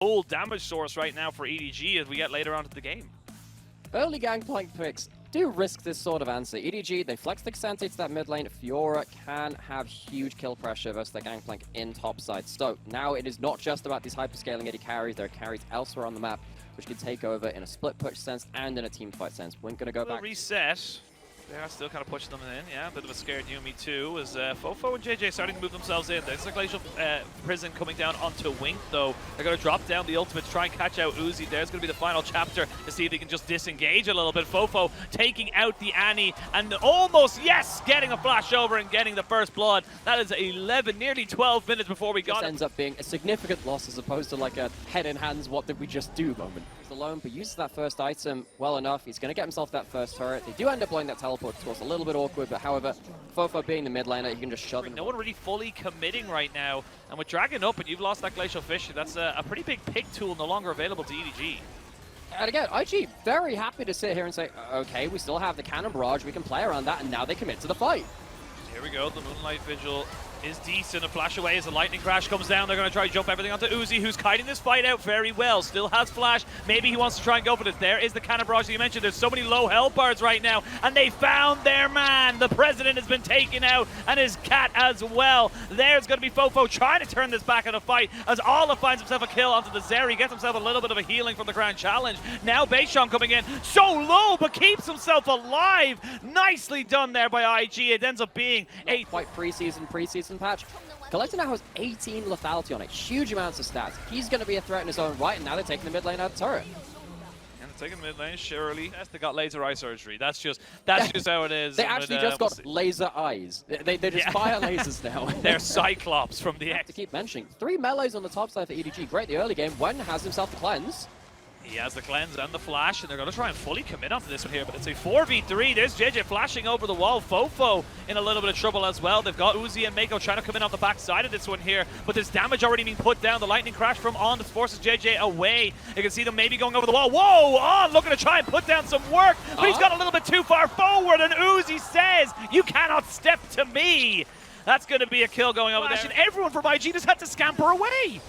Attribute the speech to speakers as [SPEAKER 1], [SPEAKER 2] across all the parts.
[SPEAKER 1] full damage source right now for EDG as we get later on into the game.
[SPEAKER 2] Early gangplank picks do risk this sort of answer. EDG, they flex the Xante to that mid lane. Fiora can have huge kill pressure versus the gangplank in topside. So now it is not just about these hyperscaling AD carries. There are carries elsewhere on the map which can take over in a split push sense and in a team fight sense. We're going to go back.
[SPEAKER 1] Reset. They are still kind of pushing them in, yeah. A bit of a scared Yumi too, as Fofo and JJ starting to move themselves in. There's a Glacial Prison coming down onto Wink, though. They're going to drop down the ultimate to try and catch out UZI. There's going to be the final chapter to see if they can just disengage a little bit. Fofo taking out the Annie and almost, yes, getting a flash over and getting the first blood. That is 11, nearly 12 minutes before we got it.
[SPEAKER 2] This ends up being a significant loss as opposed to like a head in hands, what did we just do moment. He's alone, but uses that first item well enough. He's going to get himself that first turret. They do end up blowing that teleport. It's a little bit awkward, but however, Fofo being the mid laner, you can just shove him.
[SPEAKER 1] No one really fully committing right now, and with Dragon up and you've lost that Glacial Fish, that's a pretty big pick tool no longer available to EDG.
[SPEAKER 2] And again, IG very happy to sit here and say, okay, we still have the Cannon Barrage, we can play around that, and now they commit to the fight.
[SPEAKER 1] Here we go, the Moonlight Vigil is decent. A flash away as the lightning crash comes down. They're going to try to jump everything onto UZI, who's kiting this fight out very well. Still has flash. Maybe he wants to try and go for it. There is the Cannon Barrage that you mentioned. There's so many low health bars right now, and they found their man. The president has been taken out, and his cat as well. There's going to be Fofo trying to turn this back in a fight as Ala finds himself a kill onto the Zeri. Gets himself a little bit of a healing from the Grand Challenge. Now Beishong coming in so low, but keeps himself alive. Nicely done there by IG. It ends up being a
[SPEAKER 2] quite preseason patch. Collector now has 18 lethality on it, huge amounts of stats. He's going to be a threat in his own right, and now they're taking the mid lane out of the turret.
[SPEAKER 1] And they're taking the mid lane, surely. Yes, they got laser eye surgery. That's just how it is.
[SPEAKER 2] They actually just got laser eyes. They just fire lasers now.
[SPEAKER 1] They're Cyclops from the X.
[SPEAKER 2] To keep mentioning, 3 melees on the top side for EDG. Great the early game. Wen has himself the cleanse.
[SPEAKER 1] He has the cleanse and the flash, and they're going to try and fully commit onto this one here, but it's a 4v3. There's JJ flashing over the wall. Fofo in a little bit of trouble as well. They've got UZI and Mako trying to come in off the back side of this one here, but there's damage already being put down. The lightning crash from On forces JJ away. You can see them maybe going over the wall. Whoa! On looking to try and put down some work, but he's got a little bit too far forward, and UZI says, "You cannot step to me." That's going to be a kill going over there. And everyone from IG just had to scamper away.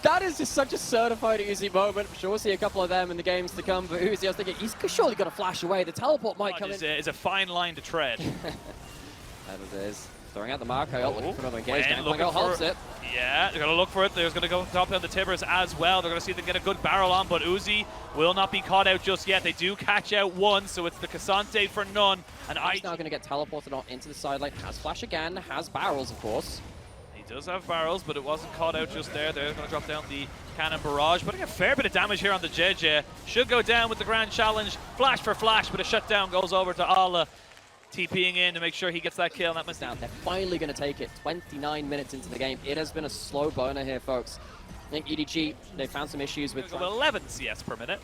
[SPEAKER 2] That is just such a certified UZI moment. I'm sure we'll see a couple of them in the games to come. But UZI, I was thinking, he's surely got to flash away. The teleport might come in.
[SPEAKER 1] It's a fine line to tread.
[SPEAKER 2] That it is. Throwing out the Marco, looking for another engagement.
[SPEAKER 1] Holds it. Yeah, they're going to look for it. They're going to go top down the Tibbers as well. They're going to see if they can get a good barrel on, but UZI will not be caught out just yet. They do catch out one, so it's the Cassante for none. And
[SPEAKER 2] he's now going to get teleported on into the side lane. Has flash again, has barrels, of course.
[SPEAKER 1] He does have barrels, but it wasn't caught out just there. They're going to drop down the Cannon Barrage, putting a fair bit of damage here on the JJ. Should go down with the Grand Challenge. Flash for flash, but a shutdown goes over to Ala. TPing in to make sure he gets that kill. That missed
[SPEAKER 2] out. They're finally going to take it 29 minutes into the game. It has been a slow burner here, folks. I think EDG, they found some issues with
[SPEAKER 1] 11 CS per minute.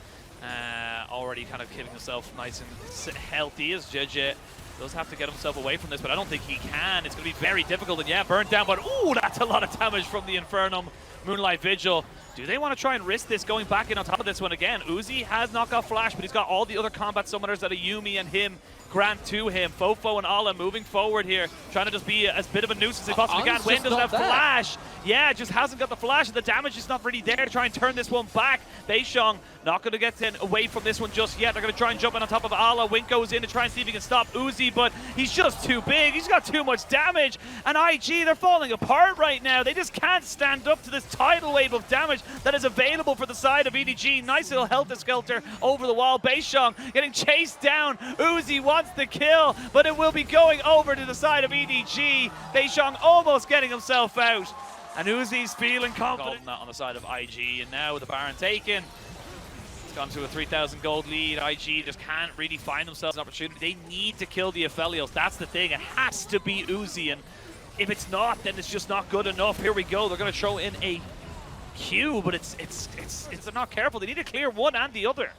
[SPEAKER 1] Already kind of keeping himself nice and healthy as JJ does have to get himself away from this, but I don't think he can. It's going to be very difficult, and yeah, burnt down, but ooh, that's a lot of damage from the Infernum Moonlight Vigil. Do they want to try and risk this going back in on top of this one again? UZI has not got flash, but he's got all the other combat summoners that a Yumi and him grant to him. Fofo and Ala moving forward here, trying to just be as bit of a nuisance as they possibly can. Wynn doesn't have flash. Yeah, just hasn't got the flash, and the damage is not really there to try and turn this one back. Beishong not going to get away from this one just yet. They're going to try and jump in on top of Ala. Wink goes in to try and see if he can stop UZI, but he's just too big. He's got too much damage, and IG, they're falling apart right now. They just can't stand up to this tidal wave of damage that is available for the side of EDG. Nice little helter-skelter over the wall. Beishong getting chased down. UZI wants the kill, but it will be going over to the side of EDG. Beishong almost getting himself out, and UZI's feeling confident on the side of IG, and now with the Baron taken, it's gone to a 3,000 gold lead. IG just can't really find themselves an opportunity. They need to kill the Aphelios. That's the thing. It has to be UZI, and if it's not, then it's just not good enough. Here we go. They're going to throw in a Q, but they're not careful. They need to clear one and the other.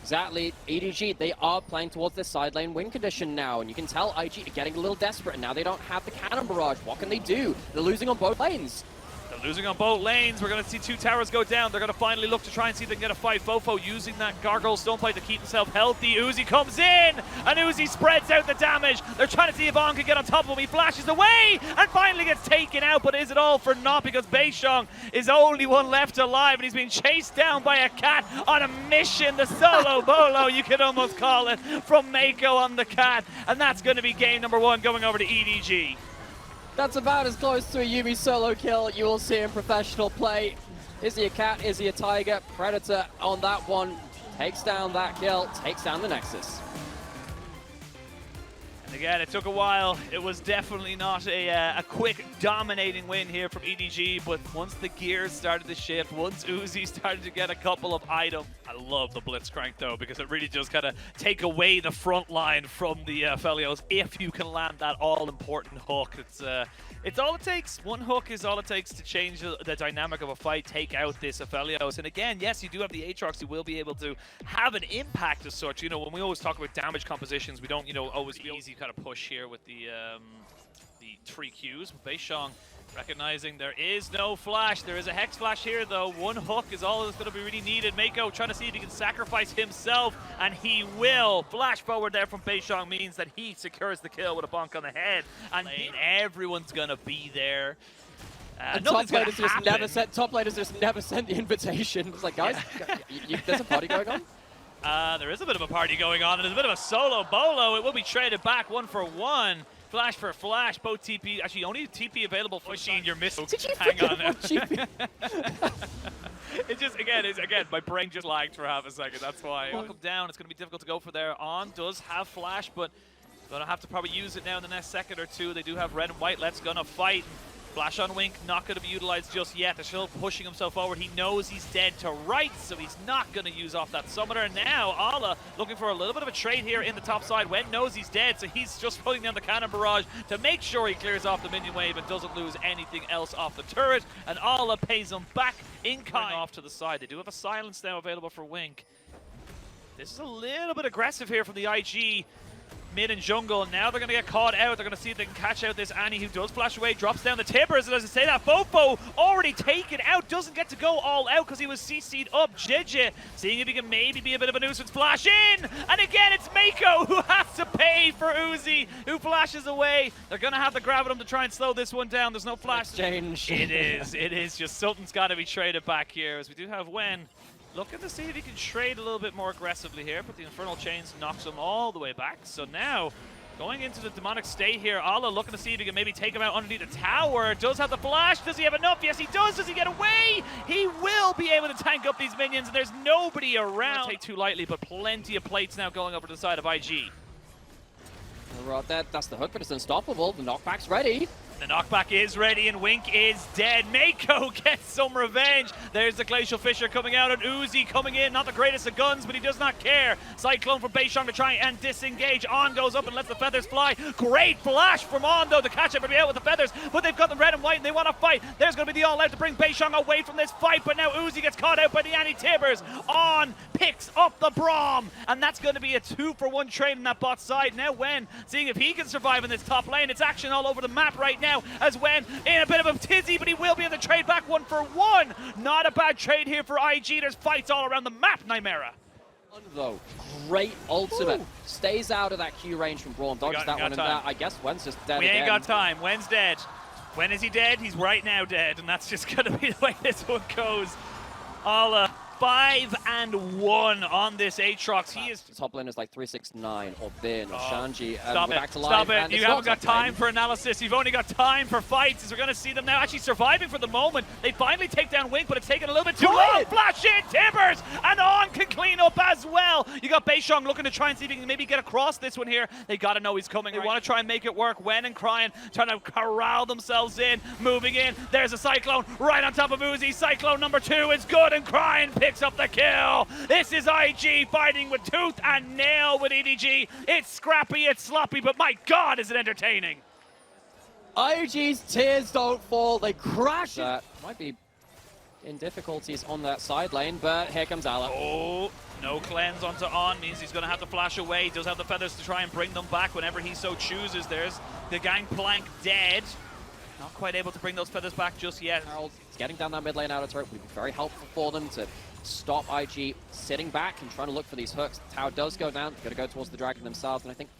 [SPEAKER 2] Exactly. EDG, they are playing towards this side lane win condition now, and you can tell IG are getting a little desperate, and now they don't have the Cannon Barrage. What can they do? They're losing on both lanes.
[SPEAKER 1] They're Losing on both lanes. We're going to see 2 towers go down. They're going to finally look to try and see if they can get a fight. Fofo using that gargoyle stonepipe to keep himself healthy. UZI comes in, and UZI spreads out the damage. They're trying to see if On can get on top of him. He flashes away, and finally gets taken out, but is it all for naught because Beishong is the only one left alive, and he's being chased down by a cat on a mission. The solo bolo, you could almost call it, from Mako on the cat, and that's going to be game number 1 going over to EDG.
[SPEAKER 2] That's about as close to a Yuumi solo kill you will see in professional play. Is he a cat? Is he a tiger? Predator on that one. Takes down that kill, takes down the Nexus.
[SPEAKER 1] And again, it took a while. It was definitely not a quick, dominating win here from EDG, but once the gears started to shift, once UZI started to get a couple of items. I love the Blitzcrank, though, because it really does kind of take away the front line from the Felios if you can land that all-important hook. It's all it takes. One hook is all it takes to change the dynamic of a fight, take out this Aphelios. And again, yes, you do have the Aatrox who will be able to have an impact as such. You know, when we always talk about damage compositions, we don't, always be easy kind of push here with the 3 Qs. Beishong recognizing there is no flash. There is a Hex Flash here, though. One hook is all that's going to be really needed. Mako trying to see if he can sacrifice himself, and he will. Flash forward there from Beishong means that he secures the kill with a bonk on the head, and everyone's going to be there.
[SPEAKER 2] Top players just never sent the invitation. It's like, guys, there's a party going on?
[SPEAKER 1] There is a bit of a party going on, and there's a bit of a solo bolo. It will be traded back 1 for 1. Flash for flash, both TP, actually only TP available for Machine, you're missing. Hang on now. It just, again, my brain just lagged for half a second, that's why. Welcome down, it's going to be difficult to go for there. On does have flash, but gonna have to probably use it now in the next second or 2. They do have red and white, Let's gonna fight. Flash on Wink, not going to be utilized just yet. They're still pushing himself forward. He knows he's dead to right, so he's not going to use off that summoner. Now, Ala looking for a little bit of a trade here in the top side. Wen knows he's dead, so he's just putting down the cannon barrage to make sure he clears off the minion wave and doesn't lose anything else off the turret. And Ala pays him back in kind off to the side. They do have a silence now available for Wink. This is a little bit aggressive here from the IG. Mid and jungle, and now they're going to get caught out. They're going to see if they can catch out this Annie, who does flash away, drops down the Tibbers, and as I say that, Fofo already taken out, doesn't get to go all out because he was CC'd up. JJ seeing if he can maybe be a bit of a nuisance. Flash in, and again it's Mako who has to pay for UZI, who flashes away. They're going to have to grab at him to try and slow this one down. There's no flash.
[SPEAKER 2] Exchange.
[SPEAKER 1] It is just something's got to be traded back here, as we do have Wen looking to see if he can trade a little bit more aggressively here, but the Infernal Chains knocks him all the way back. So now, going into the demonic state here, Ala looking to see if he can maybe take him out underneath the tower. Does have the flash. Does he have enough? Yes, he does. Does he get away? He will be able to tank up these minions, and there's nobody around. Not take too lightly, but plenty of plates now going over to the side of IG.
[SPEAKER 2] That's the hook, but it's unstoppable. The knockback's ready.
[SPEAKER 1] The knockback is ready, and Wink is dead. Mako gets some revenge. There's the Glacial Fissure coming out, and UZI coming in. Not the greatest of guns, but he does not care. Cyclone from Beishong to try and disengage. On goes up and lets the feathers fly. Great flash from On, though, to catch up and be out with the feathers. But they've got the red and white, and they want to fight. There's going to be the all-out to bring Beishong away from this fight, but now UZI gets caught out by the anti-Tibbers. On picks up the Braum, and that's going to be a 2-for-1 trade in that bot side. Now Wen, seeing if he can survive in this top lane. It's action all over the map right now, as Wen in a bit of a tizzy, but he will be able to trade back 1 for 1. Not a bad trade here for IG. There's fights all around the map, Nymera.
[SPEAKER 2] Though, great ultimate. Ooh. Stays out of that Q range from Braum. Dodges that one, and I guess Wen's just dead.
[SPEAKER 1] We ain't
[SPEAKER 2] again.
[SPEAKER 1] got time. Wen's dead. When is he dead? He's right now dead, and that's just going to be the way this one goes. Ala 5-1 on this Aatrox. He is
[SPEAKER 2] top lane is like 369 or Bin or Shanji.
[SPEAKER 1] Stop it! Stop it! You haven't got time for analysis. You've only got time for fights. As we're going to see them now actually surviving for the moment. They finally take down Wink, but it's taken a little bit too long. Flash in Tibbers, and On can clean up as well. You got Beishong looking to try and see if he can maybe get across this one here. They got to know he's coming. They want to try and make it work. Wen and Crying trying to corral themselves in, moving in. There's a Cyclone right on top of UZI. Cyclone number 2 is good, and Crying picks up the kill. This is IG fighting with tooth and nail with EDG. It's scrappy, it's sloppy, but my God, is it entertaining.
[SPEAKER 2] IG's tears don't fall, they crash. Might be in difficulties on that side lane, but here comes Ala.
[SPEAKER 1] Oh, no cleanse onto On, means he's going to have to flash away. He does have the feathers to try and bring them back whenever he so chooses. There's the gangplank dead. Not quite able to bring those feathers back just yet.
[SPEAKER 2] Harold is getting down that mid lane outer turret. Would be very helpful for them to stop IG sitting back and trying to look for these hooks. The tower does go down. Got to go towards the dragon themselves, and I think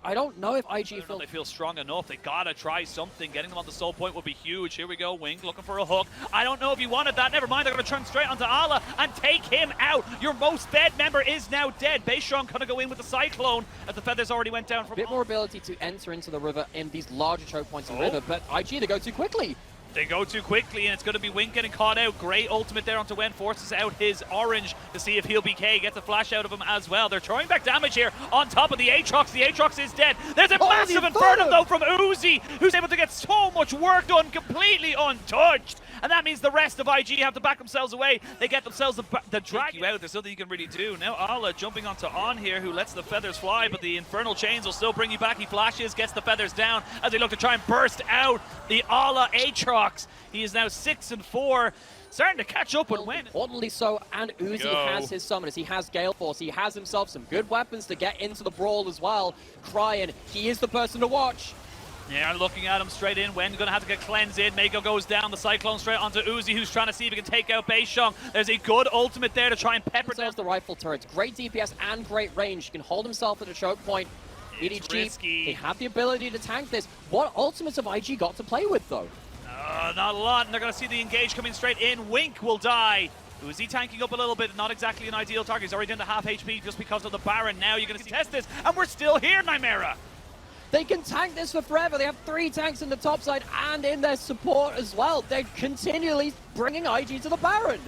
[SPEAKER 2] I don't know if IG
[SPEAKER 1] they feel strong enough. They gotta try something. Getting them on the soul point would be huge. Here we go. Wink looking for a hook. I don't know if he wanted that. Never mind. They're gonna turn straight onto Ala and take him out. Your most fed member is now dead. Beishrong gonna go in with the cyclone as the feathers already went down.
[SPEAKER 2] A bit more ability to enter into the river in these larger choke points in the river, but IG, they go too quickly.
[SPEAKER 1] They go too quickly, and it's going to be Wink getting caught out. Great ultimate there onto Wen, forces out his orange to see if he'll BK. Gets a flash out of him as well. They're throwing back damage here on top of the Aatrox. The Aatrox is dead. There's a massive Inferno, though, from UZI, who's able to get so much work done completely untouched. And that means the rest of IG have to back themselves away. They get themselves the drag you out. There's nothing you can really do. Now Ala jumping onto On here, who lets the feathers fly, but the Infernal Chains will still bring you back. He flashes, gets the feathers down as they look to try and burst out the Ala Aatrox. He is now 6-4. Starting to catch up and win.
[SPEAKER 2] Importantly so, and UZI has his summoners. He has Gale Force. He has himself some good weapons to get into the brawl as well. Crying, he is the person to watch.
[SPEAKER 1] Yeah, looking at him straight in. Wen's going to have to get cleansed in. Mako goes down. The Cyclone straight onto UZI, who's trying to see if he can take out Beishrong. There's a good ultimate there to try and pepper down
[SPEAKER 2] the rifle turrets. Great DPS and great range. He can hold himself at a choke point. EDG, they have the ability to tank this. What ultimates have IG got to play with, though?
[SPEAKER 1] Not a lot, and they're going to see the engage coming straight in. Wink will die. UZI tanking up a little bit, not exactly an ideal target. He's already down to half HP just because of the Baron. Now you're going to test this, and we're still here, Nymera.
[SPEAKER 2] They can tank this for forever. They have 3 tanks in the top side and in their support as well. They're continually bringing IG to the Baron.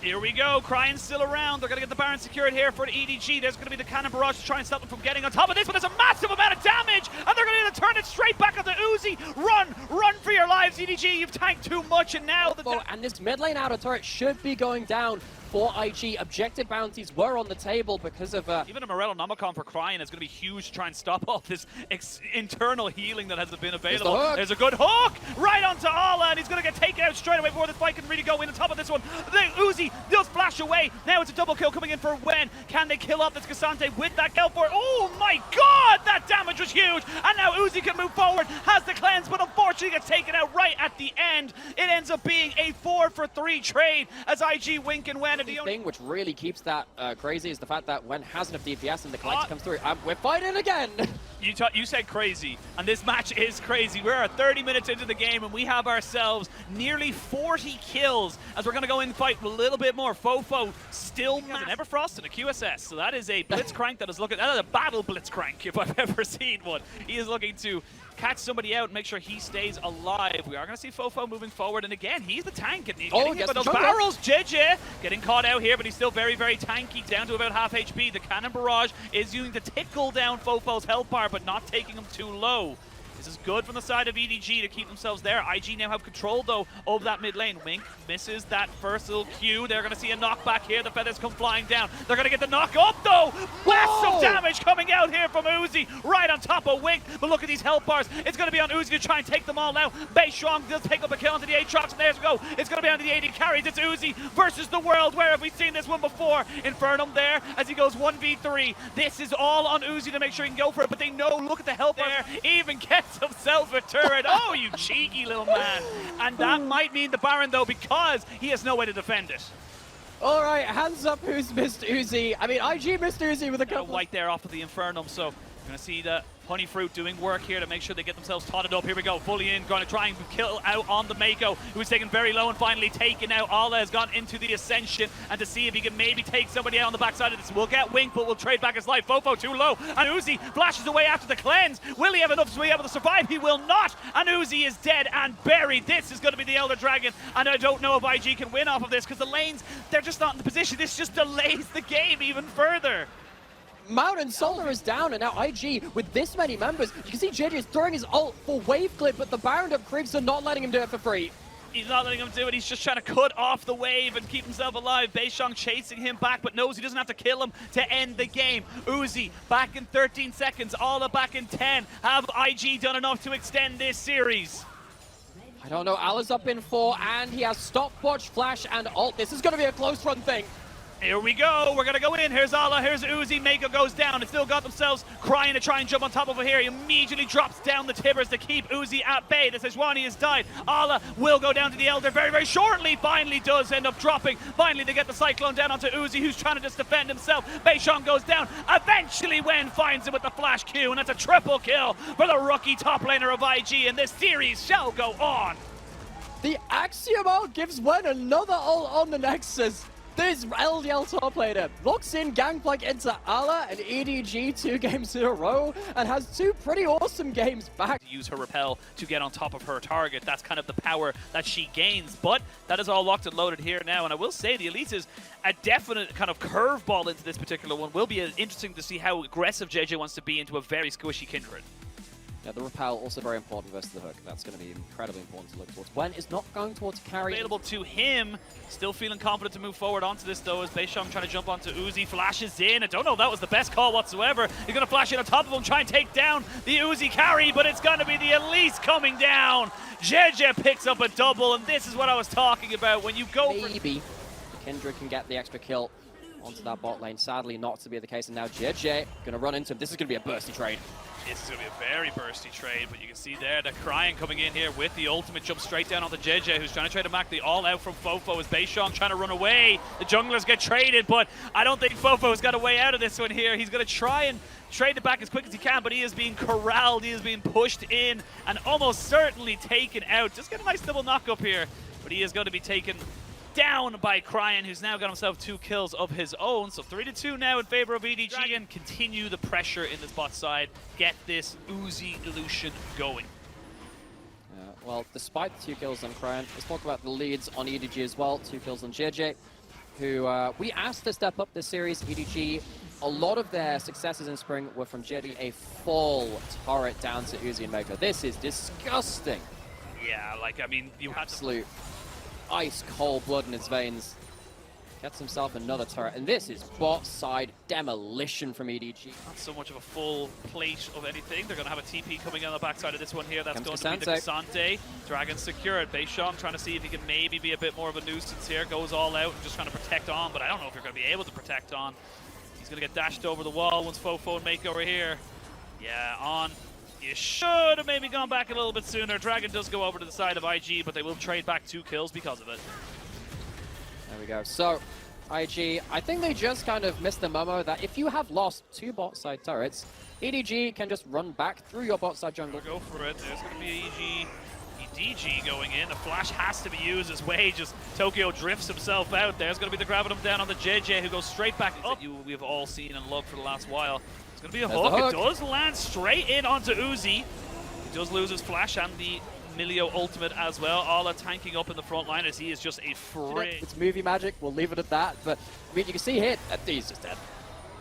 [SPEAKER 1] Here we go, Crying's still around. They're going to get the Baron secured here for the EDG. There's going to be the Cannon Barrage to try and stop them from getting on top of this, but there's a massive amount of damage, and they're going to need to turn it straight back onto UZI. Run for your lives, EDG. You've tanked too much, and now
[SPEAKER 2] and this mid lane outer turret should be going down for IG. Objective bounties were on the table because of
[SPEAKER 1] even a Morello Nomicon for Crying is going to be huge to try and stop all this internal healing that has been available. There's a good hook right onto Ala, and he's going to get taken out straight away before this fight can really go in on top of this one. The UZI does flash away. Now it's a double kill coming in for Wen. Can they kill off this Cassante with that kill for? Oh my god, that damage was huge. And now UZI can move forward, has the cleanse, but unfortunately gets taken out right at the end. It ends up being a 4-for-3 trade as IG, Wink, and Wen.
[SPEAKER 2] The thing which really keeps that crazy is the fact that Wen has enough DPS and the collector comes through. We're fighting again!
[SPEAKER 1] You said crazy, and this match is crazy. We're 30 minutes into the game, and we have ourselves nearly 40 kills as we're going to go in and fight a little bit more. Fofo still has an Everfrost and a QSS, so that is a Blitzcrank that is looking... That is a battle Blitzcrank, if I've ever seen one. He is looking to catch somebody out and make sure he stays alive. We are going to see Fofo moving forward, and again, he's the tank. And he's getting hit by those barrels. JJ getting caught out here, but he's still very, very tanky, down to about half HP. The Cannon Barrage is using to tickle down Fofo's health bar, but not taking him too low. This is good from the side of EDG to keep themselves there. IG now have control, though, of that mid lane. Wink misses that first little Q. They're going to see a knockback here. The feathers come flying down. They're going to get the knock up, though. Massive damage coming out here from UZI right on top of Wink. But look at these health bars. It's going to be on UZI to try and take them all out. Beishrong does pick up a kill onto the Aatrox, and there we go. It's going to be onto the AD carries. It's UZI versus the world. Where have we seen this one before? Infernum there as he goes 1v3. This is all on UZI to make sure he can go for it, but they know, look at the health there. Even gets himself a turret. Oh, you cheeky little man. And that might mean the Baron, though, because he has no way to defend it.
[SPEAKER 2] All right, hands up who's missed UZI. I mean, IG missed UZI with a couple.
[SPEAKER 1] White there off of the Infernum, so you're going to see the Honey Fruit doing work here to make sure they get themselves totted up. Here we go, fully in, going to try and kill out on the Mako, who is taken very low and finally taken out. Ala has gone into the Ascension, and to see if he can maybe take somebody out on the backside of this. We'll get Wink, but we'll trade back his life. Fofo too low, and UZI flashes away after the cleanse. Will he have enough to be able to survive? He will not, and UZI is dead and buried. This is going to be the Elder Dragon, and I don't know if IG can win off of this, because the lanes, they're just not in the position. This just delays the game even further.
[SPEAKER 2] Mountain Solar is down, and now IG, with this many members, you can see JJ is throwing his ult for wave clip, but the Baron up creeps are not letting him do it for free.
[SPEAKER 1] He's not letting him do it. He's just trying to cut off the wave and keep himself alive. Beishrong chasing him back, but knows he doesn't have to kill him to end the game. UZI back in 13 seconds. Ala back in 10. Have IG done enough to extend this series?
[SPEAKER 2] I don't know. Ala's up in 4, and he has stopwatch, flash, and ult. This is going to be a close run thing.
[SPEAKER 1] Here we go. We're going to go in. Here's Ala. Here's UZI. Mako goes down. It's still got themselves crying to try and jump on top of it here. He immediately drops down the timbers to keep UZI at bay. The Sejuani has died. Ala will go down to the Elder very, very shortly. Finally does end up dropping. Finally, they get the Cyclone down onto UZI, who's trying to just defend himself. Beishong goes down. Eventually, Wen finds him with the flash Q, and that's a triple kill for the rookie top laner of IG, and this series shall go on.
[SPEAKER 2] The Axiom ult gives Wen another ult on the Nexus. This LDL top laner locks in Gangplank into Ala and EDG 2 games in a row and has 2 pretty awesome games back.
[SPEAKER 1] Use her repel to get on top of her target. That's kind of the power that she gains, but that is all locked and loaded here now. And I will say the Elite is a definite kind of curveball into this particular one. Will be interesting to see how aggressive JJ wants to be into a very squishy Kindred.
[SPEAKER 2] Yeah, the repel also very important versus the hook. That's going to be incredibly important to look towards. Wen is not going towards carry.
[SPEAKER 1] Available to him. Still feeling confident to move forward onto this though as Beishong trying to jump onto UZI. Flashes in. I don't know if that was the best call whatsoever. He's going to flash in on top of him, try and take down the UZI carry, but it's going to be the Elise coming down. JJ picks up a double, and this is what I was talking about. When you go
[SPEAKER 2] Maybe Kindred can get the extra kill onto that bot lane. Sadly, not to be the case, and now JJ going to run into him. This is going to be a bursty trade.
[SPEAKER 1] This is going to be a very bursty trade, but you can see there the Crying coming in here with the ultimate jump straight down onto JJ, who's trying to trade him back the all-out from Fofo as Beishong trying to run away. The junglers get traded, but I don't think Fofo's got a way out of this one here. He's going to try and trade it back as quick as he can, but he is being corralled, he is being pushed in, and almost certainly taken out. Just get a nice double knock up here, but he is going to be taken down by Cryan, who's now got himself 2 kills of his own. So 3-2 now in favor of EDG, and continue the pressure in this bot side. Get this UZI illusion going.
[SPEAKER 2] Well, despite the 2 kills on Cryan, let's talk about the leads on EDG as well. 2 kills on JJ, who we asked to step up this series. EDG, a lot of their successes in Spring were from JD a full turret down to UZI and Mako. This is disgusting.
[SPEAKER 1] Yeah, like, I mean, you have
[SPEAKER 2] absolute ice cold blood in his veins. Gets himself another turret, and this is bot side demolition from EDG.
[SPEAKER 1] Not so much of a full plate of anything. They're going to have a TP coming on the backside of this one here. That's going to be the Cassante. Dragon secured. Beishong trying to see if he can maybe be a bit more of a nuisance here. Goes all out and just trying to protect on, but I don't know if you're going to be able to protect on. He's going to get dashed over the wall once Fofo and Mako are here. Yeah, on. You should have maybe gone back a little bit sooner. Dragon does go over to the side of IG, but they will trade back 2 kills because of it.
[SPEAKER 2] There we go. So, IG, I think they just kind of missed the memo that if you have lost 2 bot side turrets, EDG can just run back through your bot side jungle.
[SPEAKER 1] Go for it. There's going to be EDG going in. The flash has to be used as Way. Just Tokyo drifts himself out. There's going to be the grabbing him down on the JJ, who goes straight back up. We've all seen and loved for the last while. It's going to be a hook. It does land straight in onto UZI. He does lose his flash and the Milio ultimate as well. Ala tanking up in the front line as he is just a frig.
[SPEAKER 2] It's movie magic. We'll leave it at that. But I mean, you can see here that he's just dead.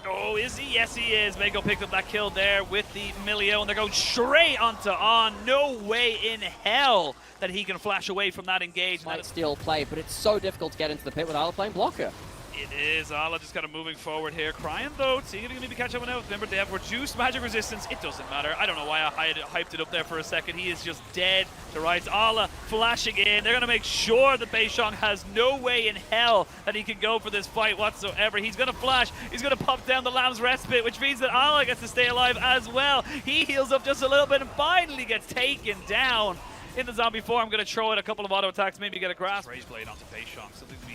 [SPEAKER 1] Oh, is he? Yes, he is. Mako picked up that kill there with the Milio, and they're going straight onto On. No way in hell that he can flash away from that engage.
[SPEAKER 2] Might steal play, but it's so difficult to get into the pit with Ala playing blocker.
[SPEAKER 1] It is. Ala just kind of moving forward here. Crying though, seeing if he can maybe catch up now. Remember, they have reduced magic resistance. It doesn't matter. I don't know why I hyped it up there for a second. He is just dead to rights. Ala flashing in. They're going to make sure that Beishong has no way in hell that he can go for this fight whatsoever. He's going to flash. He's going to pop down the Lamb's Respite, which means that Ala gets to stay alive as well. He heals up just a little bit and finally gets taken down. In the zombie form, going to throw in a couple of auto attacks, maybe get a grasp. Rage Blade onto Beishong, something we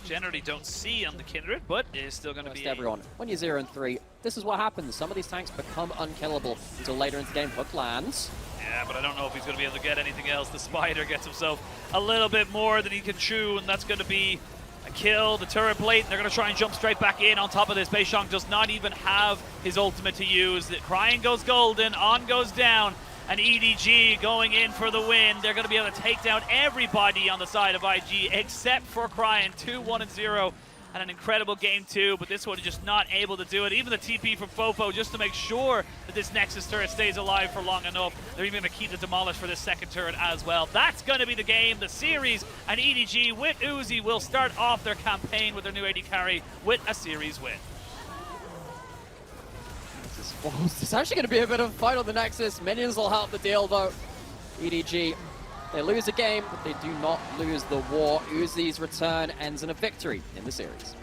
[SPEAKER 1] generally don't see on the Kindred, but it is still going to be
[SPEAKER 2] everyone. When you're 0-3, this is what happens. Some of these tanks become unkillable until later in the game. Hook lands.
[SPEAKER 1] Yeah, but I don't know if he's going to be able to get anything else. The Spider gets himself a little bit more than he can chew, and that's going to be a kill. The turret plate, and they're going to try and jump straight back in on top of this. Beishong does not even have his ultimate to use. The Crying goes golden, On goes down. And EDG going in for the win. They're going to be able to take down everybody on the side of IG except for Cryan. 2-1-0 and an incredible game 2, but this one is just not able to do it. Even the TP from Fofo just to make sure that this Nexus turret stays alive for long enough. They're even going to keep the demolish for this second turret as well. That's going to be the game, the series, and EDG with UZI will start off their campaign with their new AD carry with a series win.
[SPEAKER 2] It's actually going to be a bit of a fight on the Nexus. Minions will help the deal, though. EDG, They lose a game, but they do not lose the war. UZI's return ends in a victory in the series.